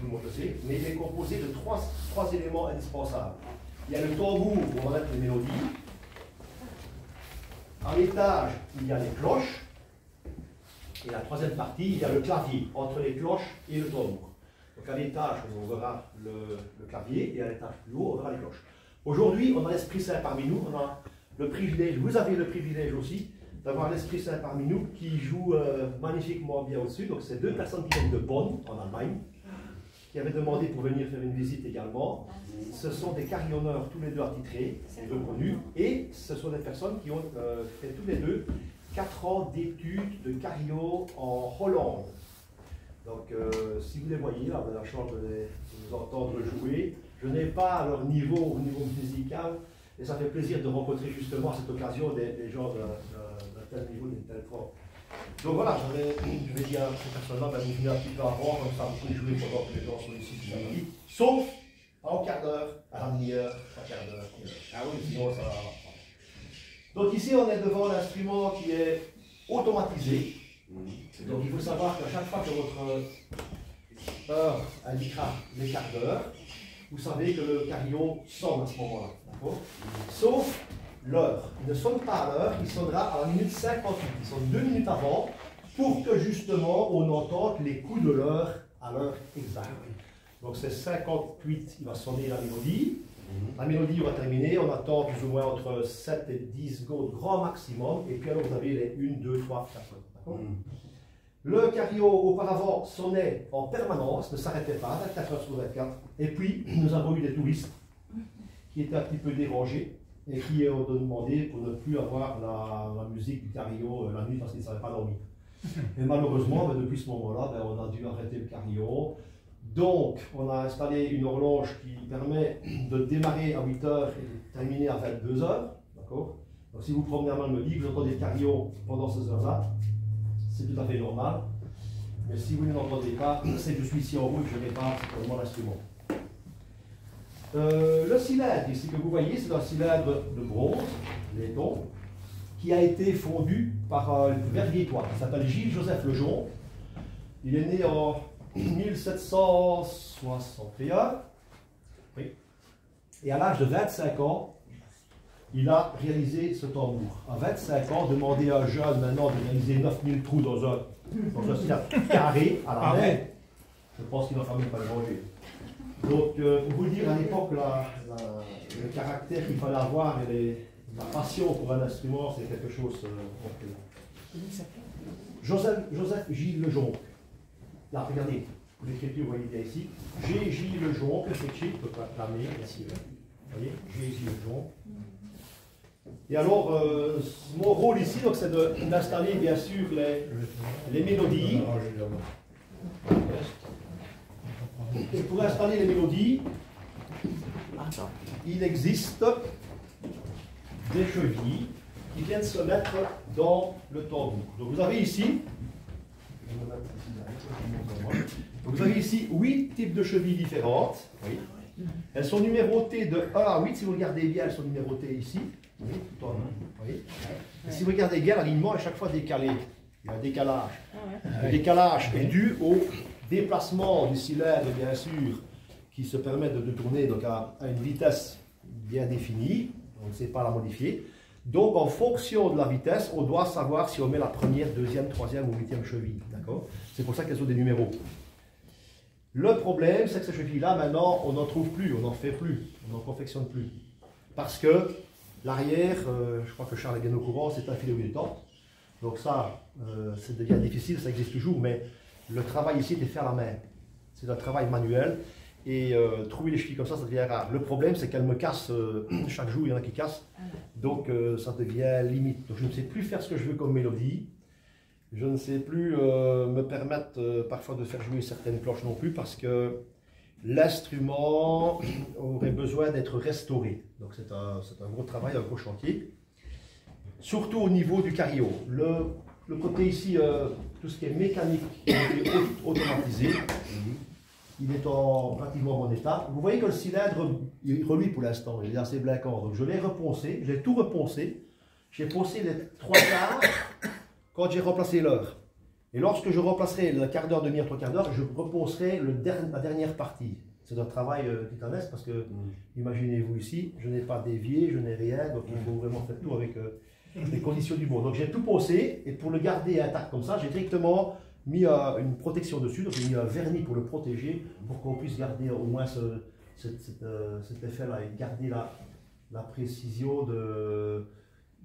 tout le monde le sait, mais il est composé de trois éléments indispensables. Il y a le tambour où on va mettre les mélodies. À l'étage, il y a les cloches. Et la troisième partie, il y a le clavier, entre les cloches et le tambour. Donc à l'étage, on verra le clavier, et à l'étage plus haut, on verra les cloches. Aujourd'hui, on a l'Esprit Saint parmi nous, on a le privilège, vous avez le privilège aussi, d'avoir l'Esprit Saint parmi nous, qui joue magnifiquement bien au-dessus. Donc c'est deux personnes qui viennent de Bonn, en Allemagne, qui avaient demandé pour venir faire une visite également. Ce sont des carillonneurs, tous les deux attitrés, et reconnus, et ce sont des personnes qui ont fait tous les deux 4 ans d'études de carillon en Hollande. Donc, si vous les voyez, là, vous avez la chance de vous entendre jouer. Je n'ai pas leur niveau au niveau musical, et ça fait plaisir de rencontrer justement à cette occasion des gens d'un tel niveau, d'une telle forme. Donc voilà, je vais dire à ces personnes-là, vous venez un petit peu avant, comme ça vous pouvez jouer pendant que les gens sont ici, sauf en quart d'heure, à la demi-heure, à quart d'heure. Ah oui, sinon ça va. Donc ici, on est devant l'instrument qui est automatisé. Donc il faut savoir qu'à chaque fois que votre heure indiquera les quarts d'heure, vous savez que le carillon sonne à ce moment-là. Sauf l'heure. Il ne sonne pas à l'heure, il sonnera à la minute 58. Il sonne 2 minutes avant pour que justement on entende les coups de l'heure à l'heure exacte. Donc c'est 58, il va sonner la mélodie. La mélodie va terminer, on attend plus ou moins entre 7 et 10 secondes grand maximum, et puis alors vous avez les 1, 2, 3, 4 heures. Le carillon auparavant sonnait en permanence, ne s'arrêtait pas, 24 heures sur 24, et puis nous avons eu des touristes qui étaient un petit peu dérangés et qui ont demandé pour ne plus avoir la musique du carillon la nuit parce qu'ils ne savaient pas dormir. Et malheureusement, depuis ce moment-là, on a dû arrêter le carillon. Donc, on a installé une horloge qui permet de démarrer à 8 h et de terminer à 22 h. D'accord ? Donc, si vous promenez à Malmedy, vous entendez le carillon pendant ces heures-là, c'est tout à fait normal. Mais si vous ne l'entendez pas, c'est que je suis ici en haut et que je répare simplement l'instrument. Le cylindre, ici que vous voyez, c'est un cylindre de bronze, laiton, qui a été fondu par un verrier-toit qui s'appelle Gilles-Joseph Lejon. Il est né en 1761, oui. Et à l'âge de 25 ans, il a réalisé ce tambour. À 25 ans, demander à un jeune maintenant de réaliser 9000 trous dans un cylindre carré à la main, je pense qu'il va falloir pas le ranger. Donc, pour vous dire, à l'époque, le caractère qu'il fallait avoir et la passion pour un instrument, c'est quelque chose. Joseph Gilles Lejon. Là, regardez, pour l'écriture, vous voyez bien ici. G. Gilles Lejon, que c'est écrit, je peux pas clamer ici. Vous voyez, G. Gilles Lejon. Et alors, mon rôle ici, c'est d'installer bien sûr les mélodies. Et pour installer les mélodies, il existe des chevilles qui viennent se mettre dans le tambour. Donc vous avez ici, 8 types de chevilles différentes. Oui. Elles sont numérotées de 1 à 8. Si vous regardez bien, elles sont numérotées ici. Oui, tout en haut. Oui. Et si vous regardez bien, l'alignement est chaque fois décalé. Il y a un décalage. Le décalage est dû au déplacement du cylindre, bien sûr, qui se permet de tourner donc à une vitesse bien définie. On ne sait pas la modifier. Donc, en fonction de la vitesse, on doit savoir si on met la première, deuxième, troisième ou huitième cheville. D'accord ? C'est pour ça qu'elles ont des numéros. Le problème, c'est que ces chevilles-là, maintenant, on n'en trouve plus, on n'en fait plus, on n'en confectionne plus. Parce que l'arrière, je crois que Charles est bien au courant, c'est un filet temps. Donc ça, ça devient difficile, ça existe toujours, mais le travail ici est fait à la main. C'est un travail manuel. Et trouver les chevilles comme ça devient rare. Le problème, c'est qu'elles me cassent chaque jour, il y en a qui cassent. Donc ça devient limite. Donc je ne sais plus faire ce que je veux comme mélodie. Je ne sais plus me permettre parfois de faire jouer certaines cloches non plus parce que l'instrument aurait besoin d'être restauré. Donc c'est un gros travail, un gros chantier. Surtout au niveau du carillon. Le côté ici, tout ce qui est mécanique, est automatisé. Il est en pratiquement bon état. Vous voyez que le cylindre, il reluit pour l'instant, il est assez blanquant. Donc je l'ai reponcé, j'ai tout reponcé. J'ai poncé les 3 quarts quand j'ai remplacé l'heure. Et lorsque je remplacerai le quart d'heure, demi-heure, trois quarts d'heure, je reposerai la dernière partie. C'est un travail titanesque parce que, imaginez-vous ici, je n'ai pas dévié, je n'ai rien, donc il faut vraiment faire tout avec les conditions du monde. Donc j'ai tout posé, et pour le garder intact comme ça, j'ai directement mis une protection dessus, donc j'ai mis un vernis pour le protéger, pour qu'on puisse garder au moins cet effet-là, et garder la précision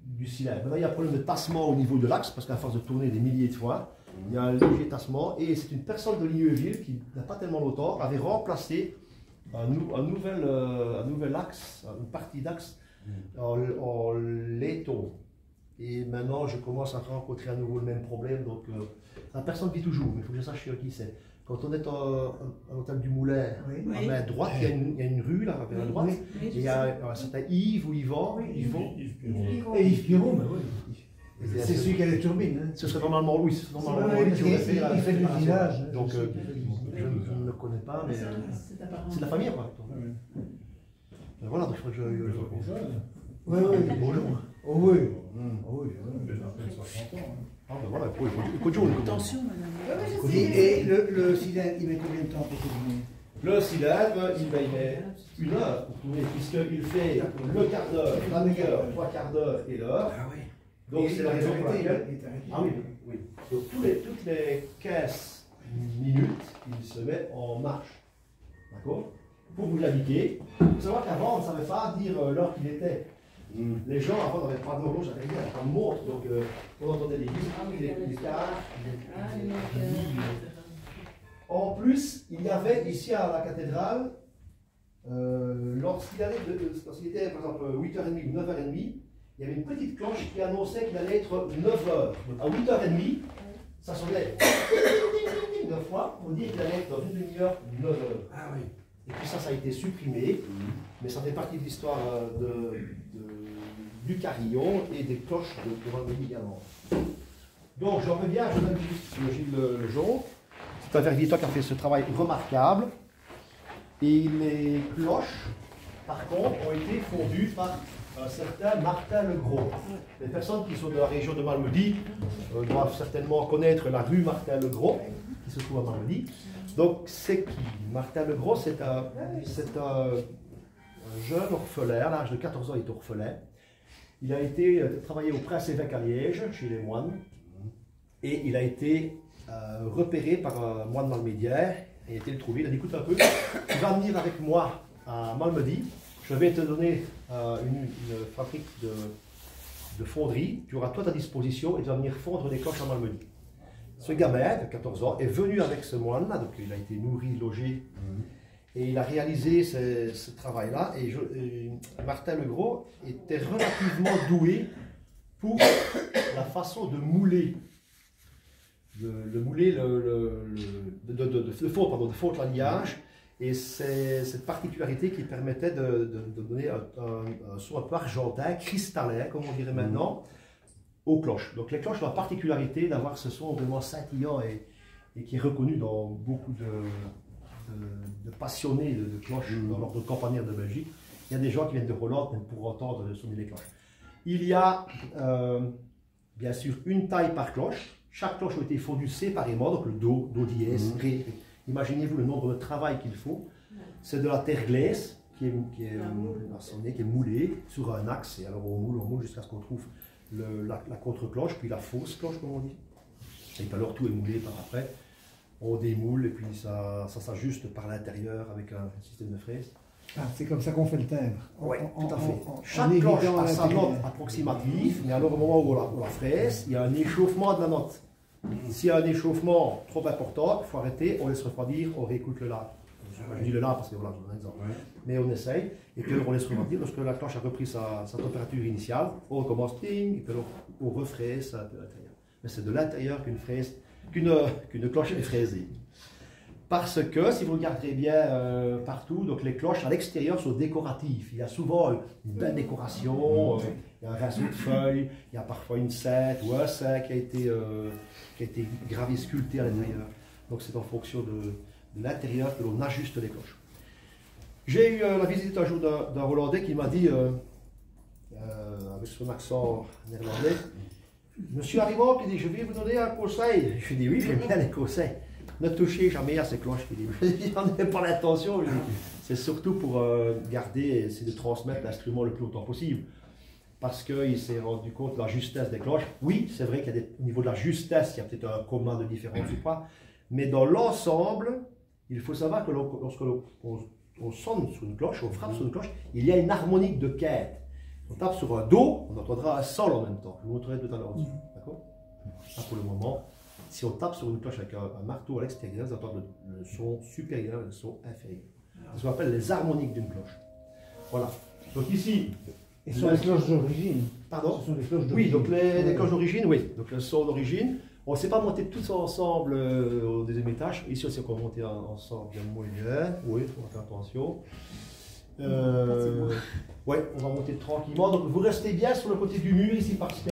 du cylindre. Maintenant, il y a un problème de tassement au niveau de l'axe, parce qu'à force de tourner des milliers de fois, il y a un léger tassement, et c'est une personne de Ligneville qui n'a pas tellement longtemps avait remplacé un nouvel axe, une partie d'axe en laiton. Et maintenant, je commence à rencontrer à nouveau le même problème. Donc, la personne vit toujours, mais il faut que je sache qui c'est. Quand on est à l'hôtel du Moulin, à main droite, il y a une rue là, à la droite, et il y a un certain Yves ou Yvan, et Yves Piron, c'est celui qui a les turbines. Hein. Ce serait normalement Louis. Il fait le village. Donc, je ne le connais pas, mais c'est de la famille, quoi. Voilà, donc je crois que je. Oui, bonjour. Oh oui. Oh oui. Ah ben voilà, il faut jouer. Attention, madame. Et le cylindre, il met combien de temps pour tourner? Le cylindre, il met 1 heure pour tourner, puisqu'il fait le quart d'heure, la demi-heure, trois quarts d'heure et l'heure. Ah oui. Donc c'est la raison pour laquelle. Ah oui. Donc toutes les 15 minutes, il se met en marche. D'accord? Pour vous l'indiquer. Il faut savoir qu'avant, on ne savait pas dire l'heure qu'il était. Les gens avant n'avaient pas d'horloge à rien, pas de montre, donc on entendait les quarts, En plus, il y avait ici à la cathédrale, lorsqu'il était par exemple 8h30 ou 9h30, il y avait une petite cloche qui annonçait qu'il allait être 9h. Donc à 8h30, ça sonnait 9 fois pour dire qu'il allait être dans une demi-heure 9h. Ah oui. Et puis ça a été supprimé, mais ça fait partie de l'histoire du carillon et des cloches de vendredi également. Donc je reviens à Gilles Lejon. C'est un verditeur qui a fait ce travail remarquable. Et les cloches, par contre, ont été fondues par un certain Martin Legros. Les personnes qui sont de la région de Malmedy doivent certainement connaître la rue Martin Legros, qui se trouve à Malmedy. Donc c'est qui? Martin Legros, c'est un jeune orphelin, à l'âge de 14 ans, il est orphelin. Il a été travaillé au Prince-Évêque à Liège, chez les moines, et il a été repéré par un moine malmédien. Il a été le trouvé, il a dit écoute un peu, tu vas venir avec moi à Malmedy, je vais te donner une fabrique de fonderie, tu auras toi à ta disposition et tu vas venir fondre des cloches à Malmedy. Ce gamin de 14 ans est venu avec ce moine-là, donc il a été nourri, logé, et il a réalisé ce travail-là. Et Martin Legros était relativement doué pour la façon de mouler. De fondre l'alliage, et c'est cette particularité qui permettait de donner un son un peu argentin, cristallin, comme on dirait maintenant, aux cloches. Donc les cloches ont la particularité d'avoir ce son vraiment scintillant et qui est reconnu dans beaucoup de passionnés de cloches dans l'ordre de campanière de Belgique. Il y a des gens qui viennent de Hollande même pour entendre sonner les cloches. Il y a bien sûr une taille par cloche. Chaque cloche a été fondue séparément, donc le do dièse, ré. Imaginez-vous le nombre de travail qu'il faut. C'est de la terre glaise qui est moulée sur un axe, et alors on moule jusqu'à ce qu'on trouve la contre-cloche, puis la fausse cloche, comme on dit. Et puis alors tout est moulé par après. On démoule et puis ça s'ajuste par l'intérieur avec un système de fraises. Ah, c'est comme ça qu'on fait le timbre. Oui, tout à fait. Chaque cloche a sa note approximative, mais alors au moment où on la fraise, il y a un échauffement de la note. S'il y a un échauffement trop important, il faut arrêter, on laisse refroidir, on réécoute le la. Je dis le la parce que voilà, je donne un exemple. Mais on essaye, et puis on laisse refroidir. Lorsque la cloche a repris sa température initiale, on recommence, ting, et puis on refraise à l'intérieur. Mais c'est de l'intérieur qu'une cloche est fraisée. Parce que, si vous regardez bien partout, donc les cloches à l'extérieur sont décoratives. Il y a souvent une belle décoration, il y a un rinceau de feuilles, il y a parfois une sainte ou un saint qui a été gravé, sculpté à l'intérieur. Donc c'est en fonction de l'intérieur que l'on ajuste les cloches. J'ai eu la visite un jour d'un Hollandais qui m'a dit, avec son accent néerlandais, Monsieur arrivant, il dit, je vais vous donner un conseil. Je lui dis, oui, j'aime bien les conseils. Ne touchez jamais à ces cloches. Je dis, j'en ai pas l'intention. C'est surtout pour garder et essayer de transmettre l'instrument le plus longtemps possible. Parce qu'il s'est rendu compte de la justesse des cloches. Oui, c'est vrai qu'il y a au niveau de la justesse, il y a peut-être un commun de différence ou pas. Mais dans l'ensemble, il faut savoir que lorsque on sonne sur une cloche, on frappe sur une cloche, il y a une harmonique de quête. On tape sur un Do, on entendra un sol en même temps. Je vous montrerai tout à l'heure dessus. D'accord? Pour le moment, si on tape sur une cloche avec un marteau à l'extérieur, vous entendez le son supérieur et le son inférieur. C'est ce qu'on appelle les harmoniques d'une cloche. Voilà. Donc ici. Et ce sont les cloches d'origine. Pardon? Ce sont les cloches d'origine. Oui, donc les cloches d'origine, oui. Donc le son d'origine. On ne s'est pas monté tous ensemble au deuxième étage. Ici aussi, on va monter ensemble bien moyen. Oui, il faut faire attention. Ouais, on va monter tranquillement. Donc vous restez bien sur le côté du mur ici parce que